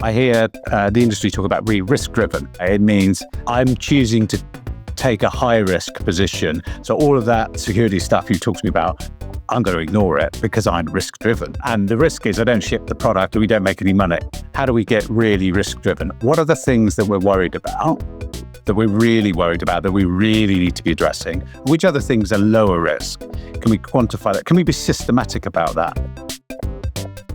I hear the industry talk about risk-driven. It means I'm choosing to take a high-risk position. So all of that security stuff you talked to me about, I'm going to ignore it because I'm risk-driven. And the risk is I don't ship the product or we don't make any money. How do we get really risk-driven? What are the things that we're worried about, that we're really worried about, that we really need to be addressing? Which other things are lower risk? Can we quantify that? Can we be systematic about that?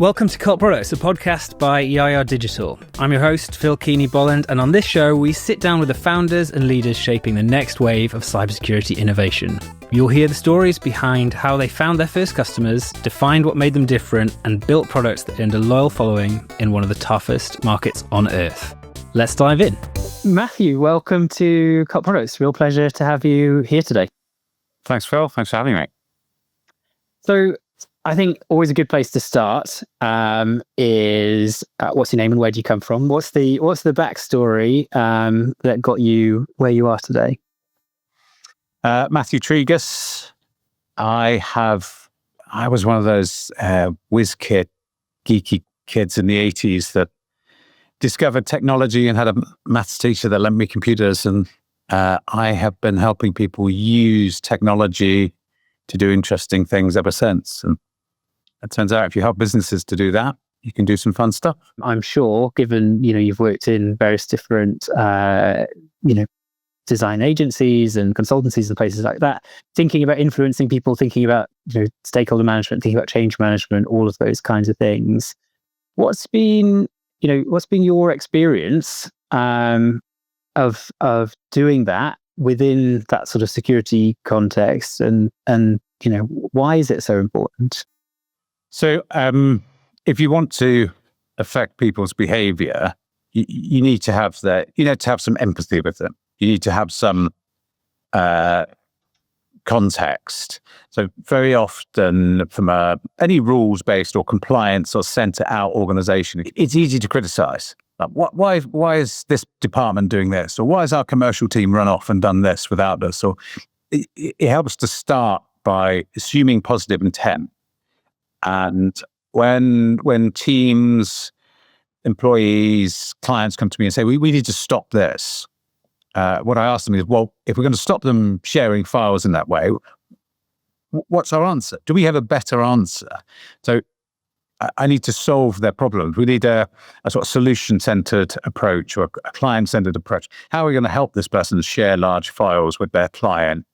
Welcome to Cult Products, a podcast by EIR Digital. I'm your host, Phill Bolland, and on this show, we sit down with the founders and leaders shaping the next wave of cybersecurity innovation. You'll hear the stories behind how they found their first customers, defined what made them different, and built products that earned a loyal following in one of the toughest markets on earth. Let's dive in. Matthew, welcome to Cult Products. Real pleasure to have you here today. Thanks, Phill. Thanks for having me. So, I think always a good place to start is what's your name and where do you come from? What's the backstory that got you where you are today? Matthew Tregus. I was one of those whiz kid, geeky kids in the 80s that discovered technology and had a maths teacher that lent me computers. And I have been helping people use technology to do interesting things ever since. And it turns out if you help businesses to do that, you can do some fun stuff. I'm sure, given, you've worked in various different, design agencies and consultancies and places like that, thinking about influencing people, thinking about, stakeholder management, thinking about change management, all of those kinds of things. What's been your experience of doing that within that sort of security context, and why is it so important? So if you want to affect people's behavior, you need to have some empathy with them. You need to have some context. So very often from any rules-based or compliance or center-out organization, it's easy to criticize. Like, why is this department doing this? Or why has our commercial team run off and done this without us? Or it helps to start by assuming positive intent. And when teams, employees, clients come to me and say, we need to stop this, what I ask them is, well, if we're going to stop them sharing files in that way, what's our answer? Do we have a better answer? So I need to solve their problems. We need a sort of solution-centered approach or a client-centered approach. How are we going to help this person share large files with their client?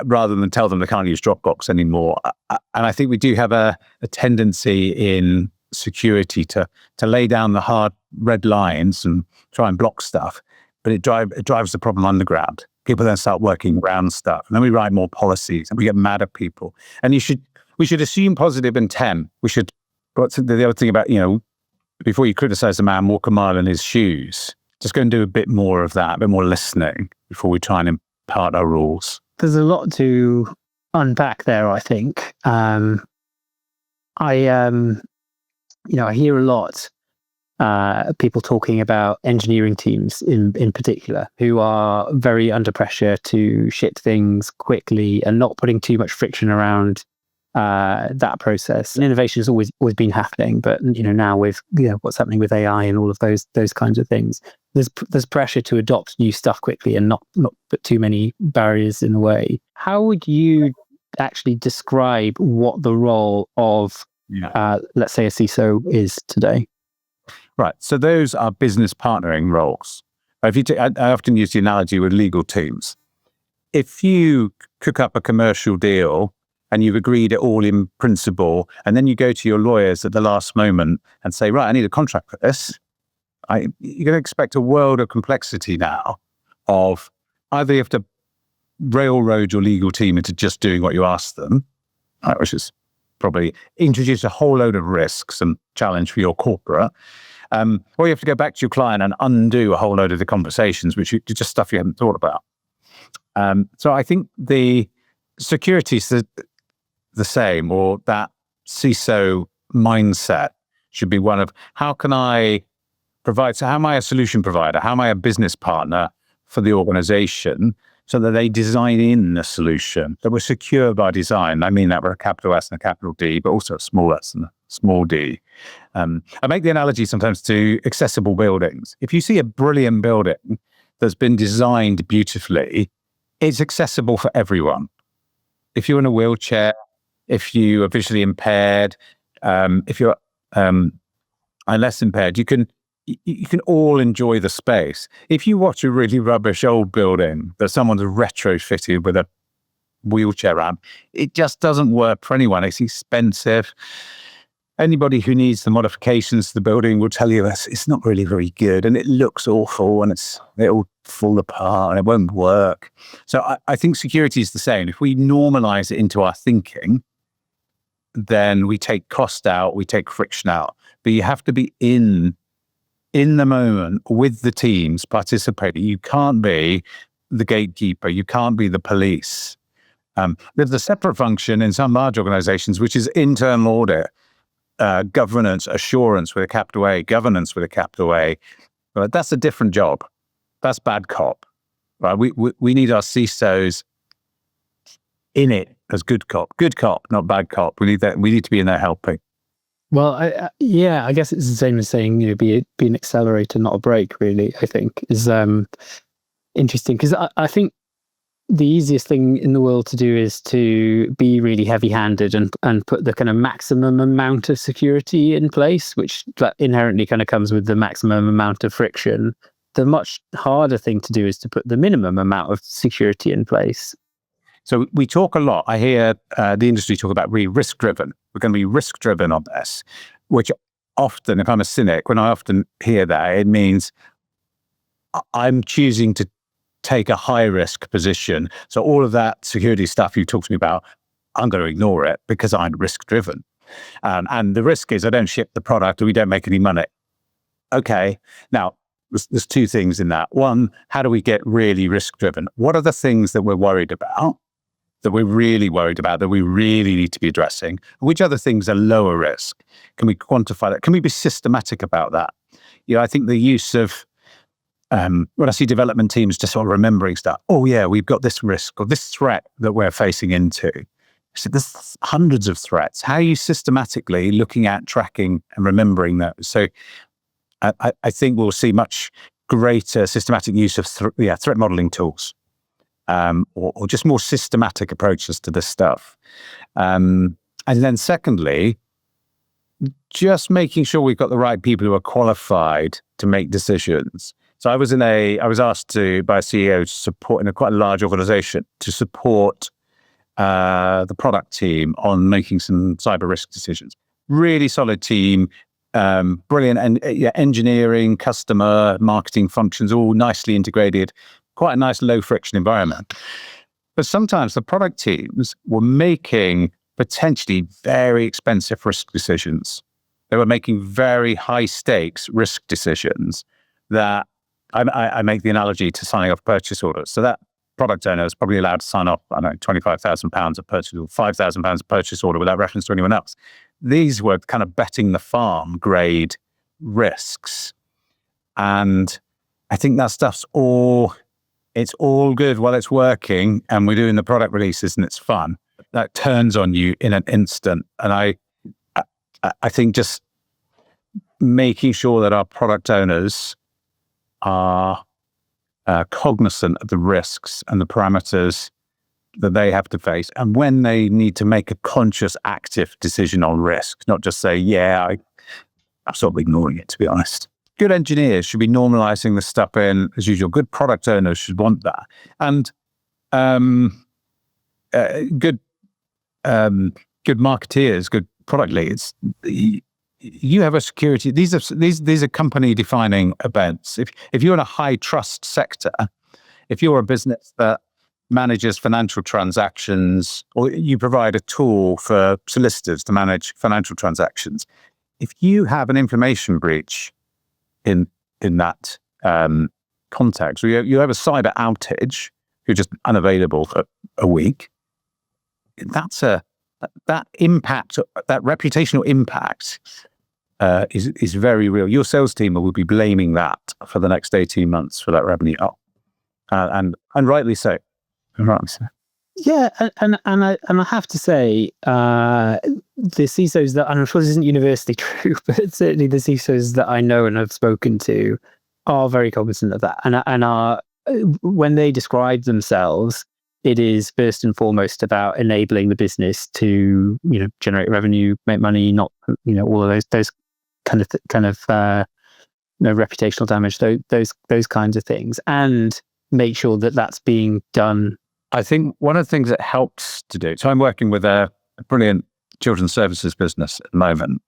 Rather than tell them they can't use Dropbox anymore. And I think we do have a tendency in security to lay down the hard red lines and try and block stuff, but it drives the problem underground. People then start working around stuff, and then we write more policies and we get mad at people. And we should assume positive intent. But the other thing about, before you criticize a man, walk a mile in his shoes. Just go and do a bit more of that, a bit more listening before we try and impart our rules. There's a lot to unpack there, I think. I hear a lot people talking about engineering teams in particular, who are very under pressure to ship things quickly and not putting too much friction around that process. And innovation has always been happening, but now with what's happening with AI and all of those kinds of things, there's pressure to adopt new stuff quickly and not put too many barriers in the way. How would you actually describe what the role of let's say a CISO is today? Right. So those are business partnering roles. I often use the analogy with legal teams. If you cook up a commercial deal and you've agreed it all in principle, and then you go to your lawyers at the last moment and say, right, I need a contract for this, you're going to expect a world of complexity now of either you have to railroad your legal team into just doing what you ask them, which is probably introduce a whole load of risks and challenge for your corporate, or you have to go back to your client and undo a whole load of the conversations, which is just stuff you hadn't thought about. So I think the security is the same, or that CISO mindset should be one of, how can I provide, so how am I a solution provider? How am I a business partner for the organization so that they design in a solution that was secure by design. I mean that with a capital S and a capital D, but also a small s and a small d. I make the analogy sometimes to accessible buildings. If you see a brilliant building that's been designed beautifully, it's accessible for everyone. If you're in a wheelchair, if you are visually impaired, if you're less impaired, you can all enjoy the space. If you watch a really rubbish old building that someone's retrofitted with a wheelchair ramp, it just doesn't work for anyone. It's expensive. Anybody who needs the modifications to the building will tell you it's not really very good, and it looks awful, and it'll fall apart and it won't work. So I think security is the same. If we normalize it into our thinking, then we take cost out, we take friction out. But you have to be in the moment with the teams participating. You can't be the gatekeeper. You can't be the police. There's a separate function in some large organizations, which is internal audit, governance, assurance with a capital A, governance with a capital A. But that's a different job. That's bad cop. Right? We need our CISOs in it as good cop, not bad cop. We need that. We need to be in there helping. Well, I guess it's the same as saying, be an accelerator, not a brake, really, I think is interesting, because I think the easiest thing in the world to do is to be really heavy-handed and put the kind of maximum amount of security in place, which inherently kind of comes with the maximum amount of friction. The much harder thing to do is to put the minimum amount of security in place. So we talk a lot. I hear the industry talk about really risk-driven. We're going to be risk-driven on this, which often, if I'm a cynic, when I often hear that, it means I'm choosing to take a high-risk position. So all of that security stuff you talked to me about, I'm going to ignore it because I'm risk-driven. And the risk is I don't ship the product or we don't make any money. Okay, now, there's two things in that. One, how do we get really risk-driven? What are the things that we're worried about, that we're really worried about, that we really need to be addressing? Which other things are lower risk? Can we quantify that? Can we be systematic about that? I think the use of, when I see development teams just sort of remembering stuff, oh yeah, we've got this risk or this threat that we're facing into. So there's hundreds of threats. How are you systematically looking at, tracking and remembering those? So I think we'll see much greater systematic use of threat modeling tools, or just more systematic approaches to this stuff. And then secondly, just making sure we've got the right people who are qualified to make decisions. So I was asked by a CEO to support, in a quite large organization, to support the product team on making some cyber risk decisions. Really solid team. Brilliant, and engineering, customer, marketing functions, all nicely integrated, quite a nice low friction environment. But sometimes the product teams were making potentially very expensive risk decisions. They were making very high stakes risk decisions that I make the analogy to signing off purchase orders. So that product owner is probably allowed to sign off, I don't know, £25,000 of purchase order, £5,000 of purchase order without reference to anyone else. These were kind of betting the farm grade risks. And I think that stuff's it's all good while it's working and we're doing the product releases and it's fun. That turns on you in an instant. And I think just making sure that our product owners are cognizant of the risks and the parameters that they have to face, and when they need to make a conscious, active decision on risk, not just say, I'm sort of ignoring it, to be honest. Good engineers should be normalizing this stuff in as usual. Good product owners should want that. And good marketeers, good product leads, you have a security. These are company defining events. If you're in a high trust sector, if you're a business that manages financial transactions, or you provide a tool for solicitors to manage financial transactions, if you have an information breach in that context, or you have a cyber outage, you're just unavailable for a week, that impact, that reputational impact is very real. Your sales team will be blaming that for the next 18 months for that revenue up, and rightly so. Right. Yeah, and I have to say, the CISOs that, and I'm sure this isn't universally true, but certainly the CISOs that I know and have spoken to are very cognizant of that, and are when they describe themselves, it is first and foremost about enabling the business to generate revenue, make money, not all of those kind of reputational damage, those kinds of things, and make sure that that's being done. I think one of the things that helps to do, so I'm working with a brilliant children's services business at the moment,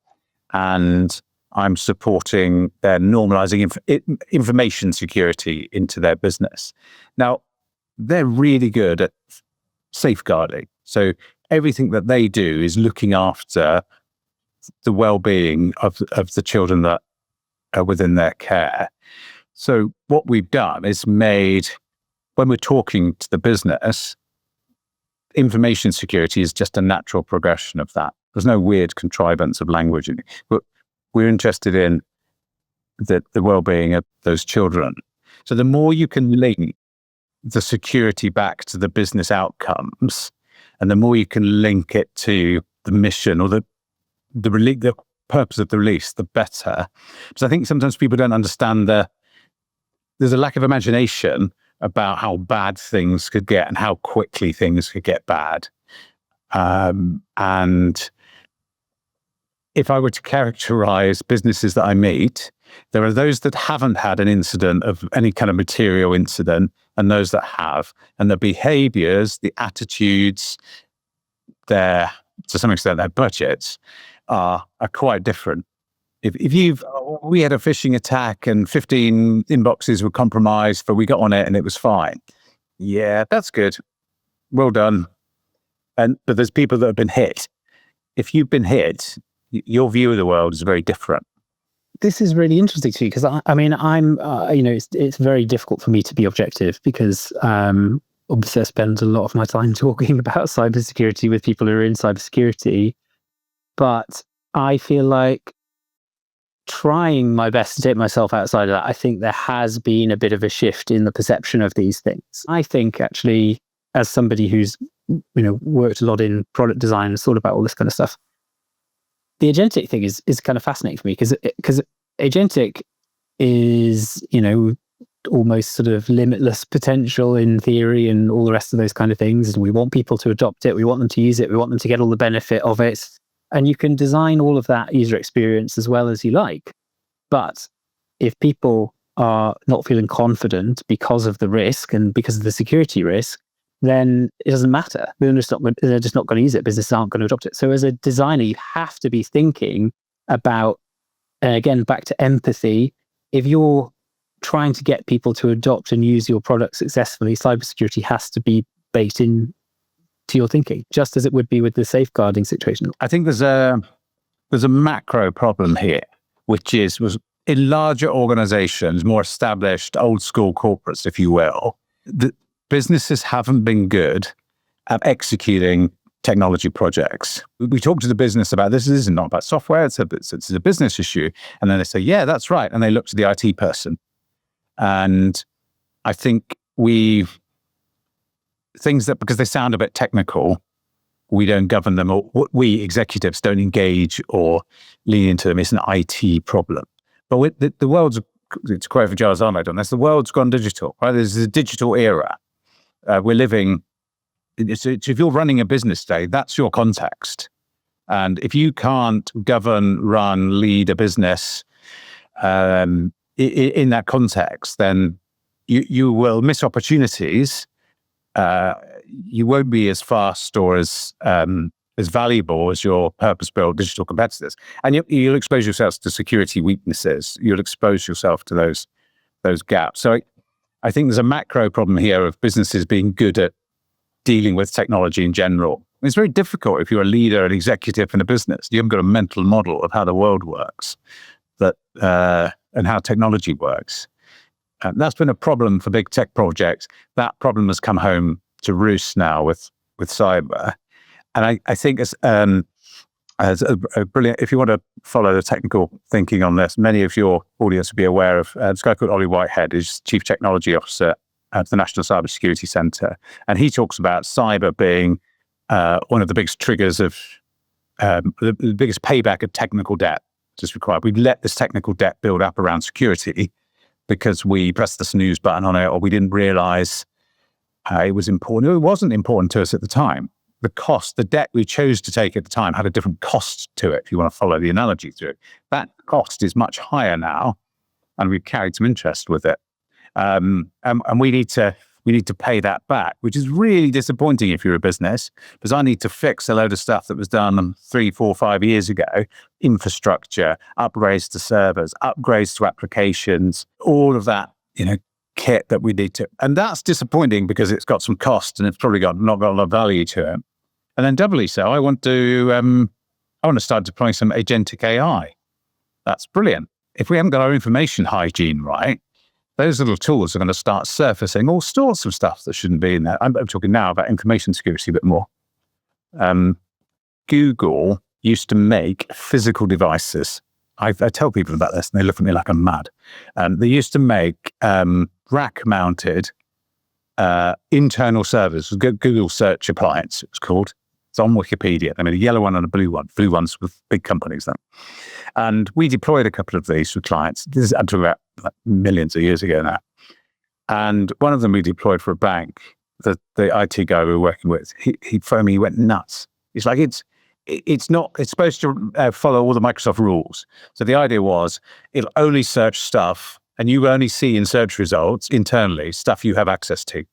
and I'm supporting their normalizing information security into their business. Now, they're really good at safeguarding. So everything that they do is looking after the well-being of the children that are within their care. So what we've done is made, when we're talking to the business, information security is just a natural progression of that. There's no weird contrivance of language in it. But we're interested in the well-being of those children. So the more you can link the security back to the business outcomes, and the more you can link it to the mission or the purpose of the release, the better. Because I think sometimes people don't understand there's a lack of imagination about how bad things could get and how quickly things could get bad. And if I were to characterize businesses that I meet, there are those that haven't had an incident of any kind of material incident, and those that have. And the behaviors, the attitudes, to some extent, their budgets are quite different. We had a phishing attack and 15 inboxes were compromised, but we got on it and it was fine. Yeah, that's good. Well done. But there's people that have been hit. If you've been hit, your view of the world is very different. This is really interesting to me because I'm it's very difficult for me to be objective because obviously I spend a lot of my time talking about cybersecurity with people who are in cybersecurity, but I feel like trying my best to take myself outside of that, I think there has been a bit of a shift in the perception of these things. I think actually, as somebody who's worked a lot in product design and thought about all this kind of stuff, the agentic thing is kind of fascinating for me because agentic is almost sort of limitless potential in theory and all the rest of those kind of things. And we want people to adopt it, we want them to use it, we want them to get all the benefit of it. And you can design all of that user experience as well as you like. But if people are not feeling confident because of the risk and because of the security risk, then it doesn't matter. They're just not going to use it. Businesses aren't going to adopt it. So as a designer, you have to be thinking about, again, back to empathy. If you're trying to get people to adopt and use your product successfully, cybersecurity has to be baked in to your thinking, just as it would be with the safeguarding situation. I think there's a macro problem here, which was in larger organizations, more established, old school corporates, if you will, the businesses haven't been good at executing technology projects. We talk to the business about this is not about software, it's a business issue. And then they say, yeah, that's right. And they look to the IT person. And I think things that, because they sound a bit technical, we don't govern them, or we executives don't engage or lean into them. It's an IT problem. But the world's, to quote Giles Arnold on this, the world's gone digital, right? There's a digital era. We're living, so if you're running a business today, that's your context. And if you can't govern, run, lead a business in that context, then you will miss opportunities. You won't be as fast or as valuable as your purpose-built digital competitors, and you'll expose yourselves to security weaknesses. You'll expose yourself to those gaps. So I think there's a macro problem here of businesses being good at dealing with technology in general. It's very difficult if you're a leader, an executive in a business. You haven't got a mental model of how the world works, and how technology works. That's been a problem for big tech projects. That problem has come home to roost now with cyber. And I think as a brilliant, if you want to follow the technical thinking on this, many of your audience will be aware of this guy called Ollie Whitehead, who's Chief Technology Officer at the National Cybersecurity Centre, and he talks about cyber being one of the biggest triggers of the biggest payback of technical debt is required. We let this technical debt build up around security because we pressed the snooze button on it, or we didn't realise it was important. It wasn't important to us at the time. The cost, the debt we chose to take at the time had a different cost to it, if you want to follow the analogy through it. That cost is much higher now, and we've carried some interest with it. And we need to pay that back, which is really disappointing if you're a business, because I need to fix a load of stuff that was done 3, 4, 5 years ago. Infrastructure, upgrades to servers, upgrades to applications, all of that, kit that we need to. And that's disappointing because it's got some cost and it's probably not got a lot of value to it. And then doubly so, I want to start deploying some Agentic AI. That's brilliant. If we haven't got our information hygiene right, those little tools are going to start surfacing all sorts of stuff that shouldn't be in there. I'm talking now about information security a bit more. Google used to make physical devices. I tell people about this and they look at me like I'm mad. They used to make rack-mounted internal servers, Google search appliance, it's called. It's on Wikipedia. I mean, a yellow one and a blue one. Blue ones with big companies then. And we deployed a couple of these for clients. This is, I'm talking about millions of years ago now. And one of them we deployed for a bank. The IT guy we were working with, he phoned me, he went nuts. He's like, it's supposed to follow all the Microsoft rules. So the idea was it'll only search stuff and you only see in search results internally stuff you have access to.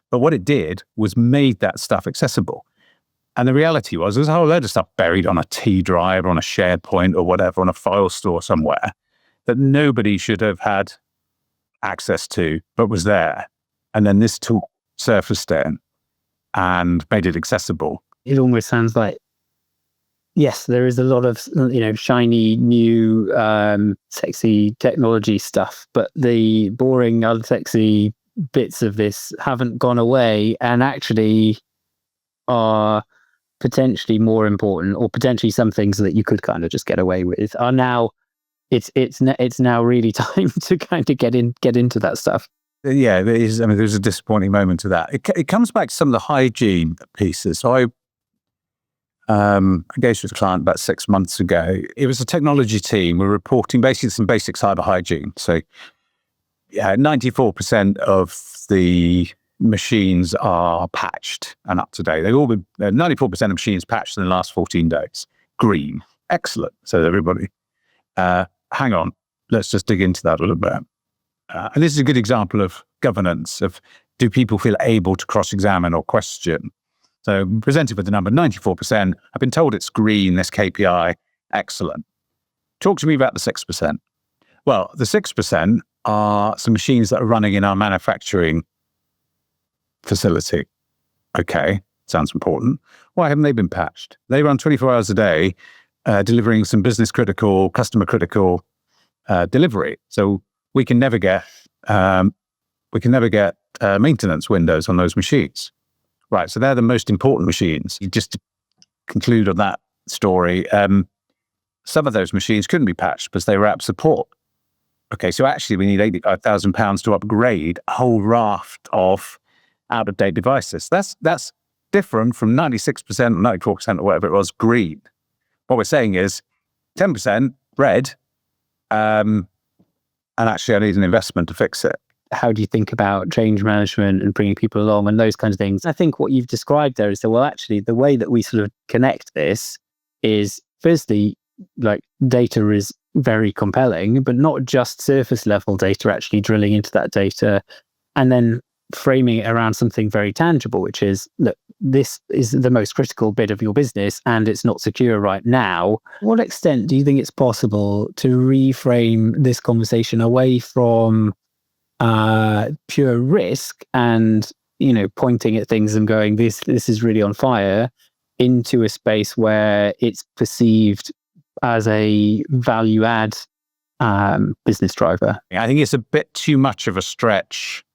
But what it did was made that stuff accessible. And the reality was there's a whole load of stuff buried on a T drive or on a SharePoint or whatever, on a file store somewhere that nobody should have had access to, but was there. And then this tool surfaced in and made it accessible. It almost sounds like, yes, there is a lot of, shiny, new, sexy technology stuff, but the boring, unsexy bits of this haven't gone away and actually are potentially more important, or potentially some things that you could kind of just get away with are now, it's now really time to kind of get into that stuff. Yeah, it is. I mean, there's a disappointing moment to that. It comes back to some of the hygiene pieces. So I engaged with a client about 6 months ago. It was a technology team. We're reporting basically some basic cyber hygiene. So yeah, 94% of the machines are patched and up to date. They've all been 94% of machines patched in the last 14 days. Green. Excellent. So everybody, hang on. Let's just dig into that a little bit. And this is a good example of governance, of do people feel able to cross-examine or question? So presented with the number 94%, I've been told it's green, this KPI, excellent. Talk to me about the 6%. Well, the 6% are some machines that are running in our manufacturing facility. Okay, sounds important. Why haven't they been patched? They run 24 hours a day, delivering some business critical, customer critical delivery. So we can never get maintenance windows on those machines. Right, so they're the most important machines. Just to conclude on that story, some of those machines couldn't be patched because they were out of support. Okay, so actually we need £85,000 to upgrade a whole raft of out-of-date devices. That's different from 96% or 94% or whatever it was, green. What we're saying is 10% red, and actually I need an investment to fix it. How do you think about change management and bringing people along and those kinds of things? I think what you've described there is that, well, actually, the way that we sort of connect this is, firstly, like data is very compelling, but not just surface level data, actually drilling into that data and then framing it around something very tangible, which is, look, this is the most critical bit of your business and it's not secure right now. What extent do you think it's possible to reframe this conversation away from pure risk and, pointing at things and going, this is really on fire, into a space where it's perceived as a value add business driver? I think it's a bit too much of a stretch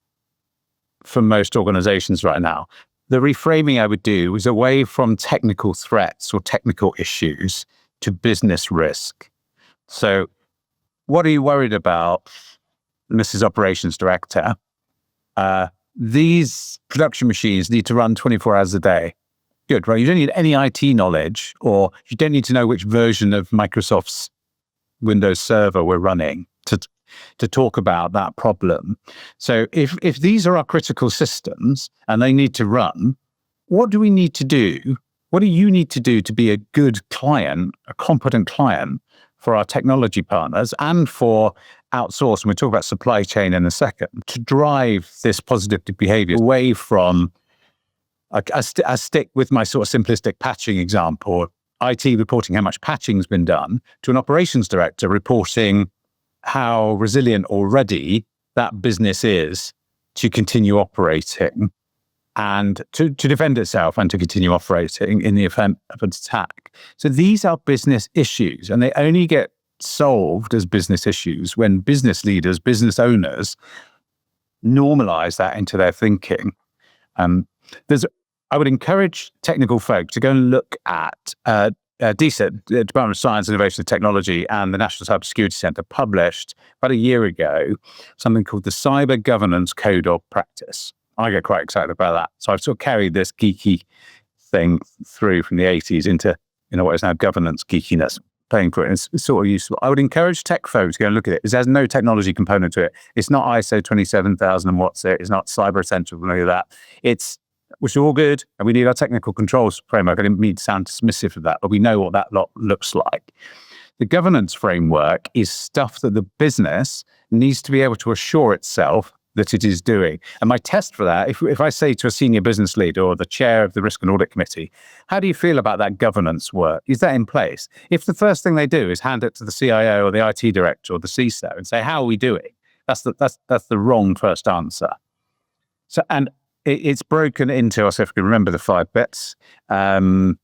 for most organizations right now. The reframing I would do is away from technical threats or technical issues to business risk. So what are you worried about, Mrs. Operations Director? these production machines need to run 24 hours a day. Good, right? You don't need any IT knowledge, or you don't need to know which version of Microsoft's Windows Server we're running to talk about that problem. So if these are our critical systems and they need to run, what do we need to do? What do you need to do to be a good client, a competent client for our technology partners and for outsource? And we'll talk about supply chain in a second, to drive this positive behavior away from, I stick with my sort of simplistic patching example, IT reporting how much patching's been done, to an operations director reporting how resilient already that business is to continue operating and to defend itself and to continue operating in the event of an attack. So these are business issues, and they only get solved as business issues when business leaders, business owners normalize that into their thinking. I would encourage technical folk to go and look at DSIT, the Department of Science, Innovation and Technology, and the National Cybersecurity Centre published about a year ago something called the Cyber Governance Code of Practice. I get quite excited about that. So I've sort of carried this geeky thing through from the 80s into what is now governance geekiness, paying for it. And it's sort of useful. I would encourage tech folk to go and look at it. It has no technology component to it. It's not ISO 27000 and what's it. It's not Cyber Essentials and any of that. Which are all good, and we need our technical controls framework. I didn't mean to sound dismissive of that, but we know what that lot looks like. The governance framework is stuff that the business needs to be able to assure itself that it is doing. And my test for that, if I say to a senior business leader or the chair of the Risk and Audit Committee, how do you feel about that governance work? Is that in place? If the first thing they do is hand it to the CIO or the IT director or the CISO and say, how are we doing? That's the wrong first answer. So, and it's broken into, I'll see if I can remember the 5 bits. I'm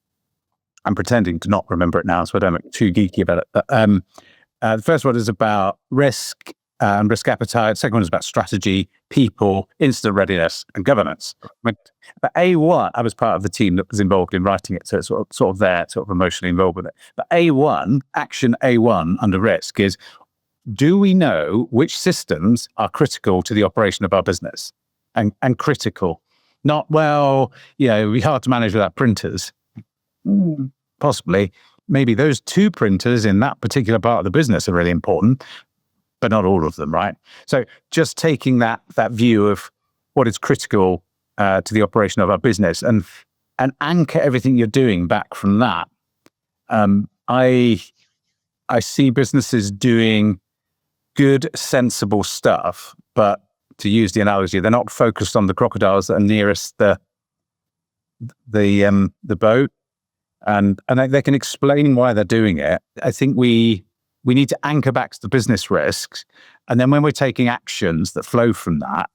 pretending to not remember it now, so I don't look too geeky about it. But the first one is about risk and risk appetite. Second one is about strategy, people, incident readiness, and governance. But A1, I was part of the team that was involved in writing it, so it's sort of there, sort of emotionally involved with it. But A1, action A1 under risk is, do we know which systems are critical to the operation of our business? And critical, not, it'd be hard to manage without printers. Possibly. Maybe those 2 printers in that particular part of the business are really important, but not all of them, right? So just taking that view of what is critical to the operation of our business and anchor everything you're doing back from that. I see businesses doing good, sensible stuff, but to use the analogy, they're not focused on the crocodiles that are nearest the boat, and they can explain why they're doing it. I think we need to anchor back to the business risks, and then when we're taking actions that flow from that,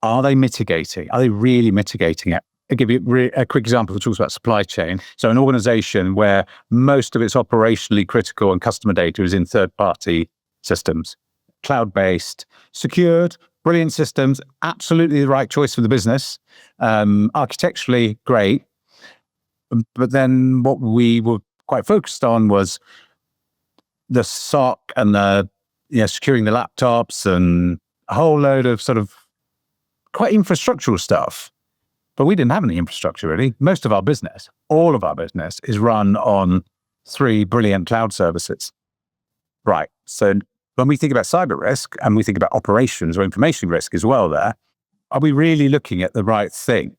are they mitigating? Are they really mitigating it? I'll give you a quick example that talks about supply chain. So an organization where most of its operationally critical and customer data is in third-party systems, cloud-based, secured, brilliant systems, absolutely the right choice for the business, architecturally great. But then what we were quite focused on was the SOC and securing the laptops and a whole load of sort of quite infrastructural stuff. But we didn't have any infrastructure really. Most of our business, all of our business, is run on 3 brilliant cloud services. Right. So when we think about cyber risk and we think about operations or information risk as well there, are we really looking at the right things?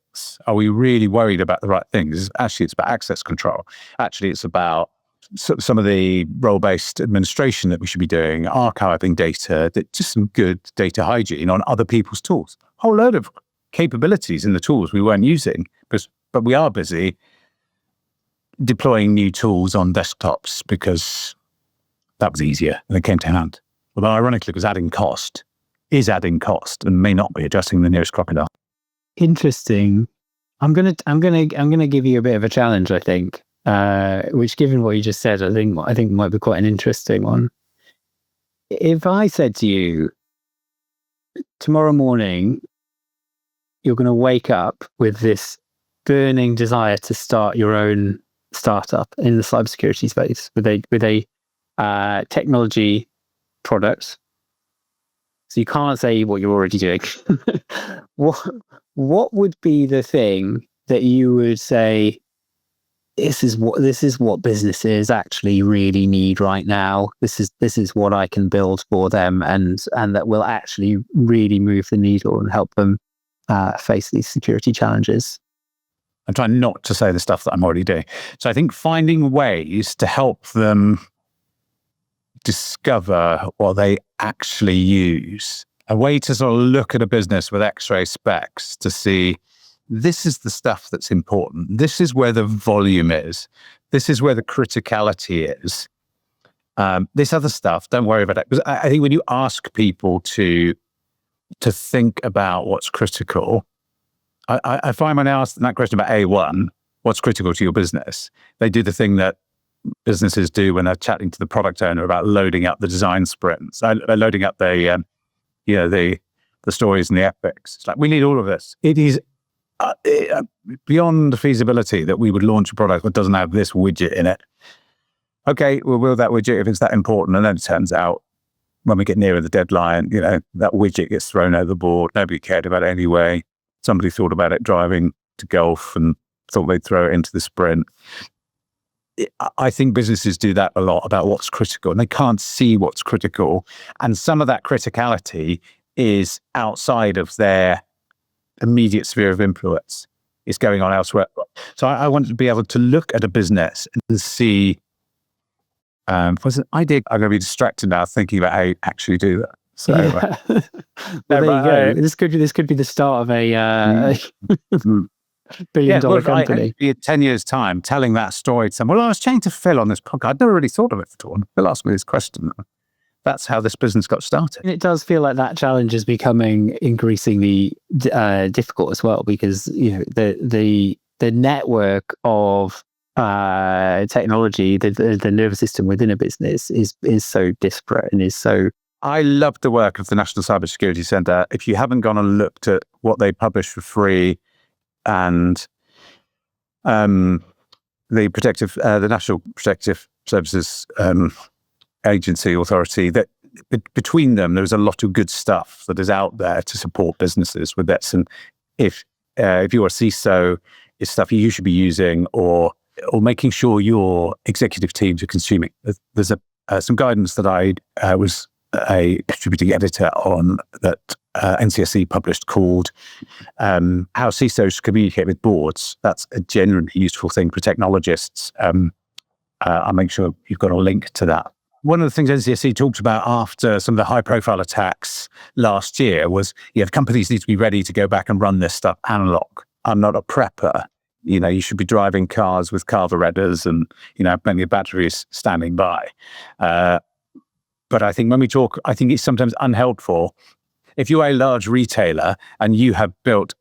Are we really worried about the right things? Actually, it's about access control. Actually, it's about some of the role-based administration that we should be doing, archiving data, just some good data hygiene on other people's tools. A whole load of capabilities in the tools we weren't using, but we are busy deploying new tools on desktops because that was easier and it came to hand. Although ironically, it was adding cost and may not be addressing the nearest crocodile. Interesting. I'm gonna give you a bit of a challenge, I think, which, given what you just said, I think might be quite an interesting one. If I said to you, tomorrow morning, you're going to wake up with this burning desire to start your own startup in the cybersecurity space with a technology product, So you can't say what you're already doing. What would be the thing that you would say, this is what businesses actually really need right now. This is what I can build for them, and that will actually really move the needle and help them face these security challenges. I'm trying not to say the stuff that I'm already doing. So I think finding ways to help them discover what they actually use, a way to sort of look at a business with X-ray specs to see, this is the stuff that's important. This is where the volume is. This is where the criticality is. This other stuff, don't worry about it. Because I think when you ask people to think about what's critical, I find when I ask that question about A1, what's critical to your business, they do the thing that businesses do when they're chatting to the product owner about loading up the design sprints, loading up the stories and the epics. It's like, we need all of this. It is beyond feasibility that we would launch a product that doesn't have this widget in it. Okay, we'll build that widget if it's that important. And then it turns out when we get nearer the deadline, that widget gets thrown overboard. Nobody cared about it anyway. Somebody thought about it driving to golf and thought they'd throw it into the sprint. I think businesses do that a lot about what's critical, and they can't see what's critical. And some of that criticality is outside of their immediate sphere of influence. It's going on elsewhere. So I want to be able to look at a business and see, was an idea, I'm going to be distracted now thinking about how you actually do that. So well, there you go. This could be the start of a billion-dollar company. I in 10 years' time telling that story to someone. Well, I was chatting to Phill on this podcast. I'd never really thought of it at all. Phill asked me this question. That's how this business got started. And it does feel like that challenge is becoming increasingly difficult as well, because the network of technology, the nervous system within a business is so disparate and is so. I love the work of the National Cybersecurity Centre. If you haven't gone and looked at what they publish for free, and the National Protective Services Agency Authority, that between them, there's a lot of good stuff that is out there to support businesses with this. And if you're a CISO, it's stuff you should be using, or making sure your executive teams are consuming. There's some guidance that I was a contributing editor on that NCSE published called How CISOs Communicate with Boards. That's a genuinely useful thing for technologists. I'll make sure you've got a link to that. One of the things NCSE talked about after some of the high-profile attacks last year was, companies need to be ready to go back and run this stuff analog. I'm not a prepper. You should be driving cars with carburetors and, plenty of batteries standing by. But I think when we talk, I think it's sometimes unhelpful. If you're a large retailer and you have built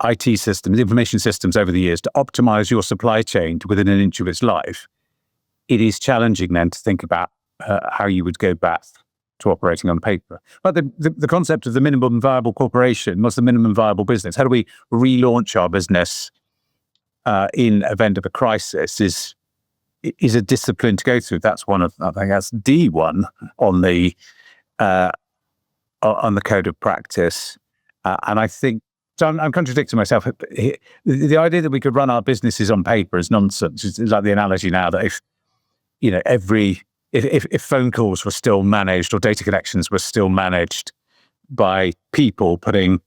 IT systems, information systems over the years to optimize your supply chain to within an inch of its life, it is challenging then to think about how you would go back to operating on paper. But the concept of the minimum viable corporation, what's the minimum viable business? How do we relaunch our business in event of a crisis is a discipline to go through. That's one of, I think that's D1 on the code of practice. And I think, so I'm contradicting myself. The idea that we could run our businesses on paper is nonsense. It's like the analogy now that if phone calls were still managed or data connections were still managed by people putting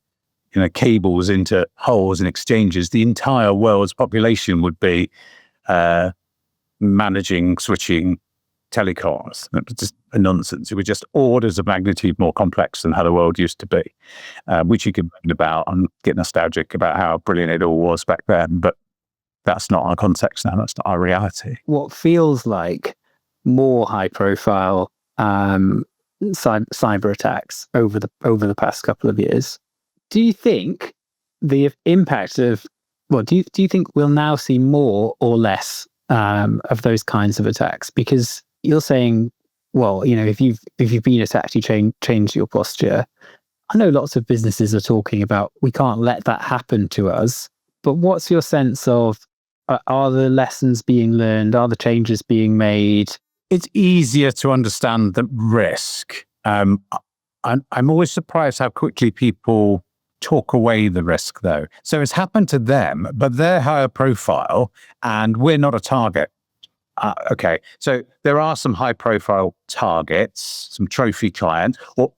cables into holes and exchanges, the entire world's population would be managing, switching telecoms. It's just a nonsense. It was just orders of magnitude more complex than how the world used to be, which you can read about and get nostalgic about how brilliant it all was back then. But that's not our context now. That's not our reality. What feels like more high-profile cyber attacks over the past couple of years. Do you think the impact of do you think we'll now see more or less of those kinds of attacks? Because you're saying, if you've been attacked, you change your posture. I know lots of businesses are talking about, we can't let that happen to us. But what's your sense of, are the lessons being learned? Are the changes being made? It's easier to understand the risk. I'm always surprised how quickly people talk away the risk, though. So it's happened to them, but they're higher profile and we're not a target. Okay, so there are some high-profile targets, some trophy clients, or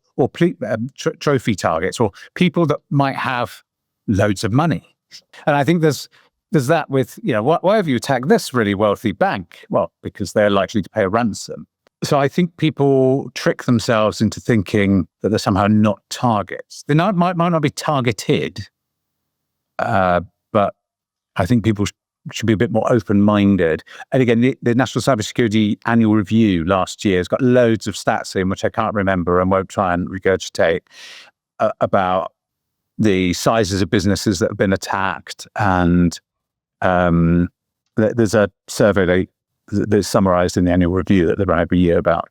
trophy targets, or people that might have loads of money. And I think there's that with, why have you attacked this really wealthy bank? Well, because they're likely to pay a ransom. So I think people trick themselves into thinking that they're somehow not targets. They might not be targeted, but I think people should be a bit more open-minded. And again, the National Cybersecurity Annual Review last year has got loads of stats in, which I can't remember and won't try and regurgitate, about the sizes of businesses that have been attacked. And there's a survey that's summarized in the annual review that they run every year about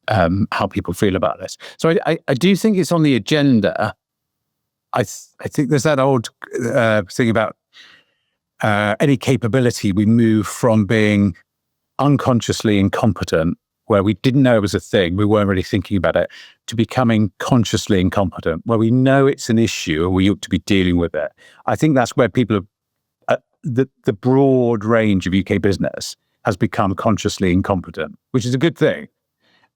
how people feel about this. So I do think it's on the agenda. I think there's that old thing about any capability, we move from being unconsciously incompetent, where we didn't know it was a thing, we weren't really thinking about it, to becoming consciously incompetent, where we know it's an issue and we ought to be dealing with it. I think that's where people have, the broad range of UK business has become consciously incompetent, which is a good thing.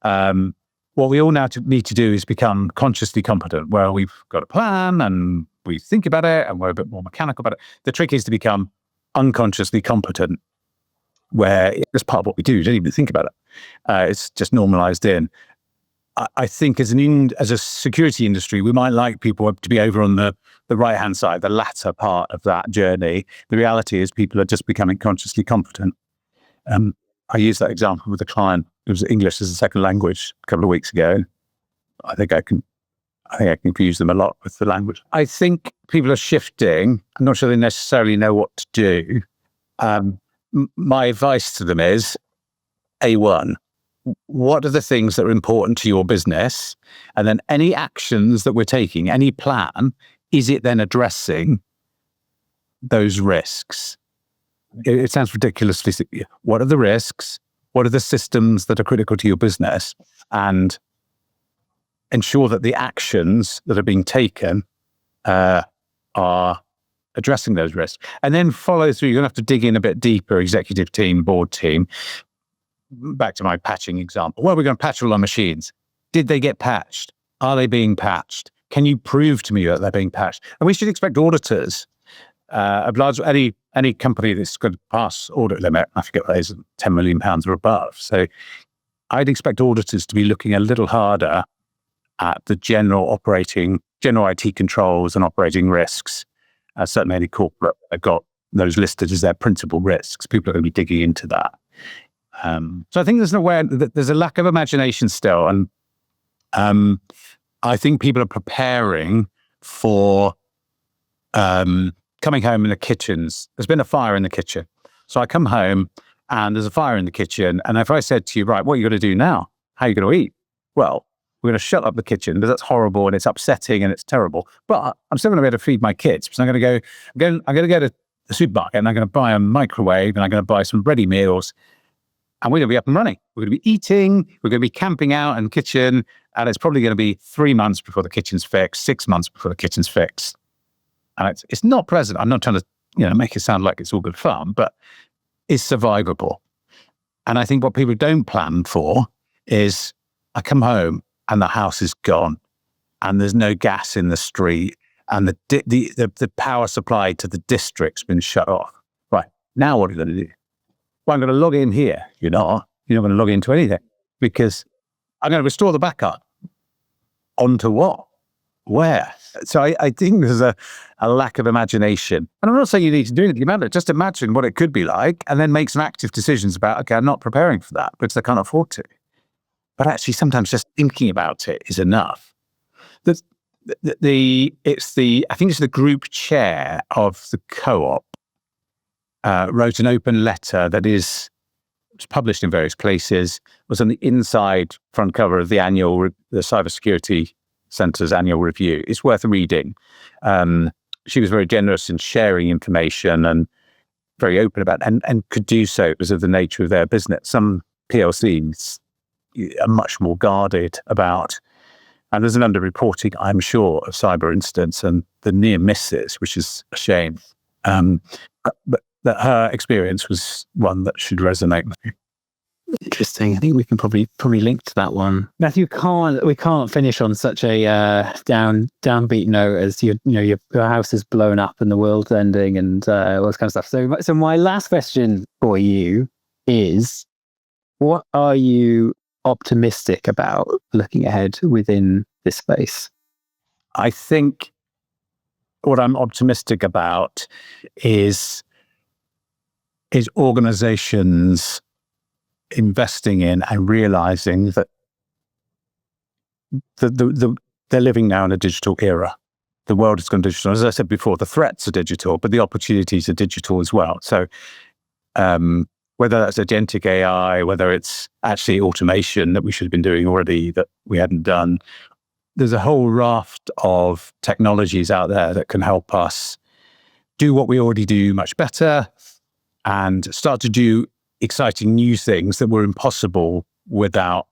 What we all now need to do is become consciously competent, where we've got a plan and we think about it and we're a bit more mechanical about it. The trick is to become unconsciously competent, where it's part of what we do. You don't even think about it. It's just normalized in. I think as a security industry, we might like people to be over on the right-hand side, the latter part of that journey. The reality is people are just becoming consciously competent. I used that example with a client. It was English as a second language a couple of weeks ago. I think I confuse them a lot with the language. I think people are shifting. I'm not sure they necessarily know what to do. My advice to them is, A1, what are the things that are important to your business? And then any actions that we're taking, any plan, is it then addressing those risks? It sounds ridiculously simple. What are the risks? What are the systems that are critical to your business? And ensure that the actions that are being taken are addressing those risks. And then follow through. You're going to have to dig in a bit deeper, executive team, board team. Back to my patching example. Well, we're going to patch all our machines. Did they get patched? Are they being patched? Can you prove to me that they're being patched? And we should expect auditors of any company that's going to pass audit limit, I forget what it is, £10 million or above. So I'd expect auditors to be looking a little harder at the general IT controls and operating risks. Certainly any corporate have got those listed as their principal risks. People are going to be digging into that. So I think there's a lack of imagination still. And I think people are preparing for coming home in the kitchens. There's been a fire in the kitchen. So I come home and there's a fire in the kitchen. And if I said to you, right, what are you going to do now? How are you going to eat? Well, we're going to shut up the kitchen because that's horrible and it's upsetting and it's terrible. But I'm still going to be able to feed my kids. So I'm going to go to the supermarket and I'm going to buy a microwave and I'm going to buy some ready meals. And we're going to be up and running. We're going to be eating. We're going to be camping out in the kitchen. And it's probably going to be 3 months before the kitchen's fixed, 6 months before the kitchen's fixed. And it's not pleasant. I'm not trying to make it sound like it's all good fun, but it's survivable. And I think what people don't plan for is I come home and the house is gone and there's no gas in the street and the power supply to the district's been shut off. Right, now what are you going to do? Well, I'm going to log in here. You're not going to log into anything because I'm going to restore the backup. Onto what? Where? So I think there's a lack of imagination. And I'm not saying you need to do anything about it. Just imagine what it could be like and then make some active decisions about, okay, I'm not preparing for that because I can't afford to. But actually, sometimes just thinking about it is enough. I think it's the group chair of the co-op wrote an open letter that was published in various places, was on the inside front cover of the Cybersecurity Centre's annual review. It's worth reading. She was very generous in sharing information and very open about it, and could do so because of the nature of their business. Some PLCs are much more guarded about And there's an underreporting, I'm sure, of cyber incidents and the near misses, which is a shame. But that her experience was one that should resonate with you. Interesting. I think we can probably link to that one. Matthew, we can't finish on such a downbeat note as your house is blown up and the world's ending and all this kind of stuff. So my last question for you is, what are you optimistic about looking ahead within this space? I think what I'm optimistic about is organizations investing in and realizing that they're living now in a digital era. The world is going digital. As I said before, the threats are digital, but the opportunities are digital as well. So whether that's agentic AI, whether it's actually automation that we should have been doing already that we hadn't done, there's a whole raft of technologies out there that can help us do what we already do much better and start to do exciting new things that were impossible without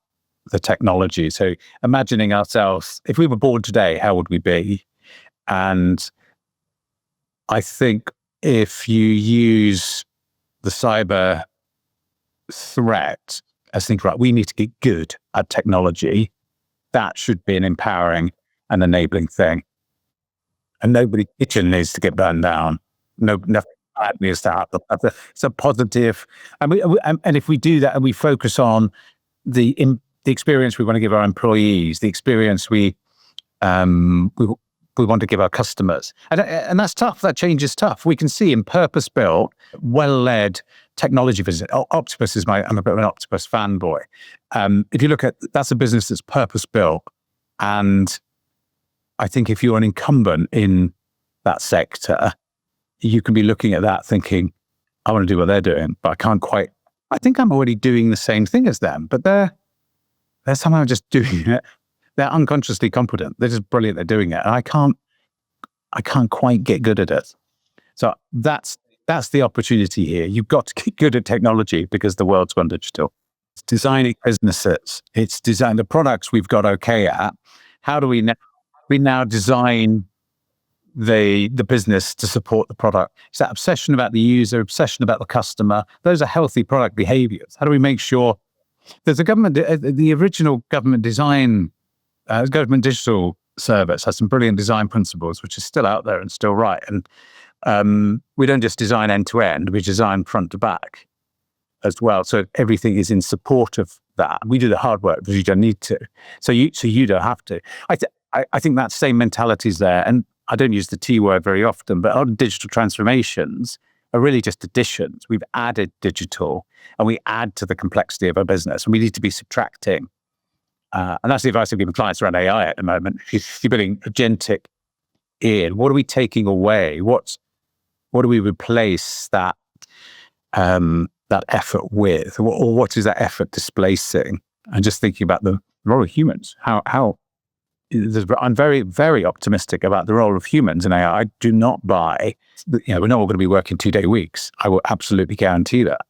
the technology. So imagining ourselves, if we were born today, how would we be? And I think if you use the cyber threat as think, right, we need to get good at technology, that should be an empowering and enabling thing. And nobody's kitchen needs to get burned down. Nothing bad needs to happen. It's a positive. And if we do that and we focus on the experience we want to give our employees, the experience we want to give our customers, and that's tough. That change is tough. We can see in purpose-built, well-led technology business. Octopus I'm a bit of an Octopus fanboy. If you look at, that's a business that's purpose-built, and I think if you're an incumbent in that sector, you can be looking at that thinking, I want to do what they're doing, but I think I'm already doing the same thing as them, but they're somehow just doing it. They're unconsciously competent. They're just brilliant at doing it. And I can't quite get good at it. So that's the opportunity here. You've got to get good at technology because the world's gone digital. It's designing businesses. It's design the products we've got okay at. How do we now design the business to support the product? It's that obsession about the user, obsession about the customer. Those are healthy product behaviors. How do we make sure there's the original government design, government digital service has some brilliant design principles, which is still out there and still right. And we don't just design end to end, we design front to back as well. So everything is in support of that. We do the hard work because you don't need to. So you don't have to. I think that same mentality is there. And I don't use the T word very often, but our digital transformations are really just additions. We've added digital and we add to the complexity of our business, and we need to be subtracting. And that's the advice I'm giving clients around AI at the moment. If you're building agentic in, what are we taking away? What do we replace that effort with? Or what is that effort displacing? And just thinking about the role of humans. I'm very, very optimistic about the role of humans in AI. I do not buy, we're not all going to be working 2-day weeks. I will absolutely guarantee that.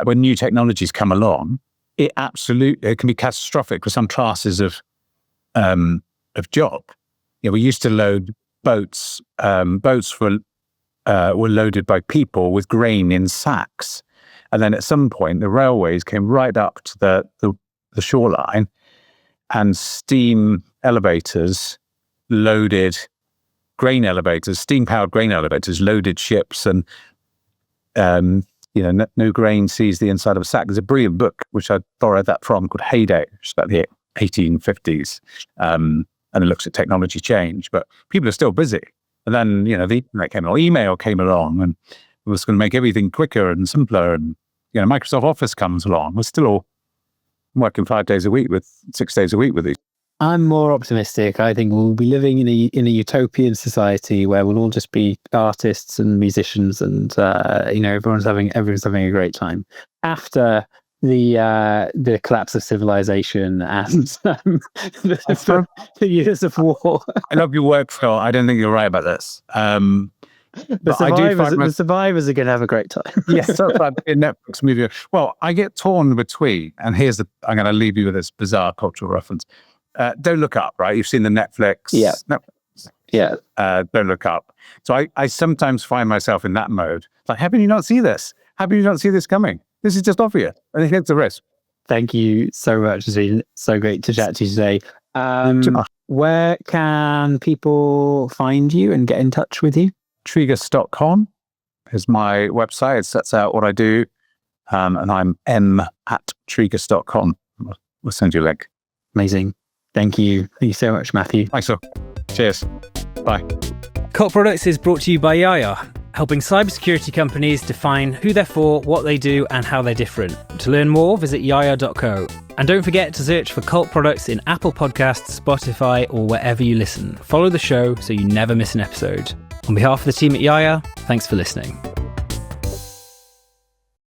When new technologies come along, it can be catastrophic for some classes of job. We used to load boats. Boats were loaded by people with grain in sacks, and then at some point the railways came right up to the shoreline, and steam elevators loaded grain elevators, steam-powered grain elevators loaded ships, and no grain sees the inside of a sack. There's a brilliant book, which I borrowed that from, called Heyday, which is about the 1850s. And it looks at technology change, but people are still busy. And then, the internet came along, email came along, and it was going to make everything quicker and simpler. And, Microsoft Office comes along. We're still all working 6 days a week with these. I'm more optimistic. I think we'll be living in a utopian society where we'll all just be artists and musicians, and everyone's having a great time after the collapse of civilization and the years of war. I love your work, Phill. I don't think you're right about this. The survivors are going to have a great time. Yes, that's like a Netflix movie. Well, I get torn between, and I'm going to leave you with this bizarre cultural reference. don't look up, right? You've seen the Netflix. Yeah. Yeah. Don't look up. So I sometimes find myself in that mode. Like, how can you not see this? How can you not see this coming? This is just obvious. And it hits the risk. Thank you so much. It's been so great to chat to you today. Where can people find you and get in touch with you? Trigus.com is my website. It sets out what I do. And I'm m@trigus.com. We'll send you a link. Amazing. Thank you. Thank you so much, Matthew. Thanks, Phill. Cheers. Bye. Cult Products is brought to you by Yaya, helping cybersecurity companies define who they're for, what they do, and how they're different. To learn more, visit yaya.co. And don't forget to search for Cult Products in Apple Podcasts, Spotify, or wherever you listen. Follow the show so you never miss an episode. On behalf of the team at Yaya, thanks for listening.